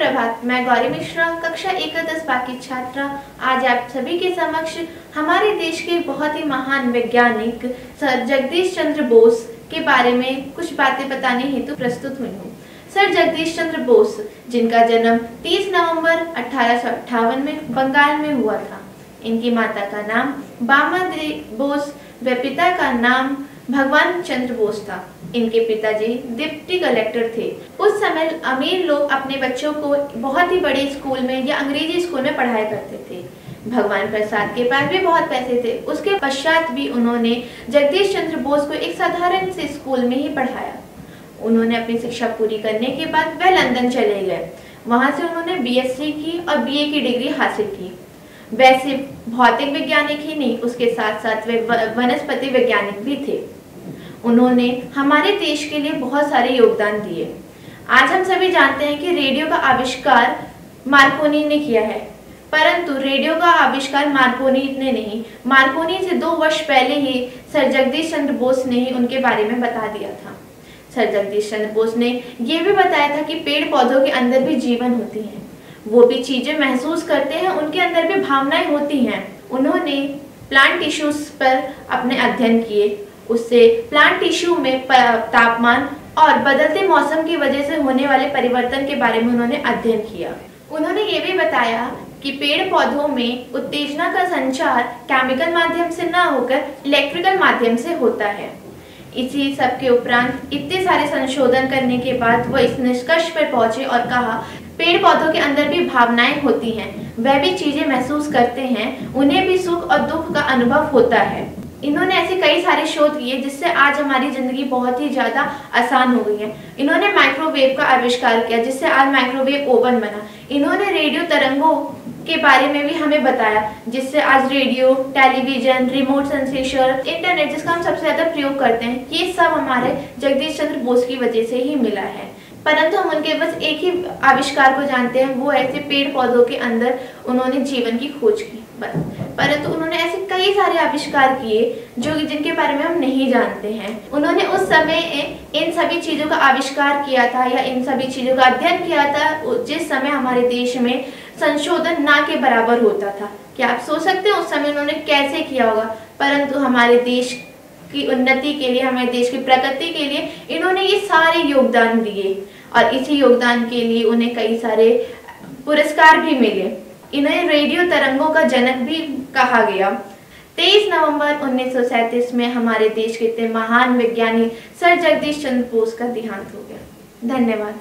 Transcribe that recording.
सुप्रभात। मैं गौरी मिश्रा, कक्षा 1-10 की छात्रा, आज आप सभी के समक्ष हमारे देश के बहुत ही महान वैज्ञानिक सर जगदीश चंद्र बोस के बारे में कुछ बातें बताने हेतु प्रस्तुत हुई हूँ। सर जगदीश चंद्र बोस, जिनका जन्म 30 नवंबर 1858 में बंगाल में हुआ था। इनकी माता का नाम बामा बोस व पिता का नाम भगवान चंद्र बोस था। इनके पिताजी डिप्टी कलेक्टर थे। उस समय अमीर लोग अपने बच्चों को बहुत ही बड़े स्कूल में या अंग्रेजी स्कूल में पढ़ाया करते थे। भगवान प्रसाद के पास भी बहुत पैसे थे। उसके पश्चात भी उन्होंने जगदीश चंद्र बोस को एक साधारण से स्कूल में ही पढ़ाया। उन्होंने अपनी शिक्षा पूरी करने के बाद वह लंदन चले गए। वहां से उन्होंने बीएससी की और बीए की डिग्री हासिल की। वैसे भौतिक वैज्ञानिक ही नहीं, उसके साथ साथ वे वनस्पति वैज्ञानिक भी थे। उन्होंने हमारे देश के लिए बहुत सारे योगदान दिए। आज हम सभी जानते हैं कि रेडियो का आविष्कार मार्कोनी ने किया है, परंतु रेडियो का आविष्कार मार्कोनी ने नहीं, मार्कोनी से 2 वर्ष पहले ही सर जगदीश चंद्र बोस ने ही उनके बारे में बता दिया था। सर जगदीश चंद्र बोस ने यह भी बताया था कि पेड़ पौधों के अंदर भी जीवन होती है, वो भी चीजें महसूस करते हैं, उनके अंदर भी भावनाएं होती हैं। उन्होंने प्लांट टिश्यूज पर अपने अध्ययन किए। उससे प्लांट टिश्यू में तापमान और बदलते मौसम की वजह से होने वाले परिवर्तन के बारे में उन्होंने अध्ययन किया। उन्होंने ये भी बताया कि पेड़ पौधों में उत्तेजना का संचार केमिकल माध्यम से ना होकर इलेक्ट्रिकल माध्यम से होता है। इसी सब के उपरांत इतने सारे संशोधन करने के बाद वो इस निष्कर्ष पर पहुंचे और कहा, पेड़ पौधों के अंदर भी भावनाएं होती हैं, वह भी चीजें महसूस करते हैं, उन्हें भी सुख और दुख का अनुभव होता है। इन्होंने ऐसे कई सारे शोध किए जिससे आज हमारी जिंदगी बहुत ही ज्यादा आसान हो गई है। इन्होंने माइक्रोवेव का आविष्कार किया जिससे आज माइक्रोवेव ओवन बना। इन्होंने रेडियो तरंगों के बारे में भी हमें बताया जिससे आज radio, television, remote sensation, internet जिसका हम सबसे ज्यादा प्रयोग करते हैं, ये सब हमारे जगदीश चंद्र बोस की वजह से ही मिला है। परंतु हम उनके बस एक ही आविष्कार को जानते हैं, वो ऐसे पेड़ पौधों के अंदर उन्होंने जीवन की खोज की बस। परंतु उन्होंने ऐसे कई सारे आविष्कार किए जिनके बारे में हम नहीं जानते हैं। उन्होंने उस समय इन सभी चीजों का आविष्कार किया था या इन सभी चीजों का अध्ययन किया था जिस समय हमारे देश में संशोधन ना के बराबर होता था। क्या आप सोच सकते हैं उस समय उन्होंने कैसे किया होगा? परंतु हमारे देश की उन्नति के लिए, हमारे देश की प्रगति के लिए इन्होंने ये सारे योगदान दिए और इसी योगदान के लिए उन्हें कई सारे पुरस्कार भी मिले। इन्हें रेडियो तरंगों का जनक भी कहा गया। 23 नवंबर 1937 में हमारे देश के इतने महान वैज्ञानिक सर जगदीश चंद्र बोस का देहांत हो गया। धन्यवाद।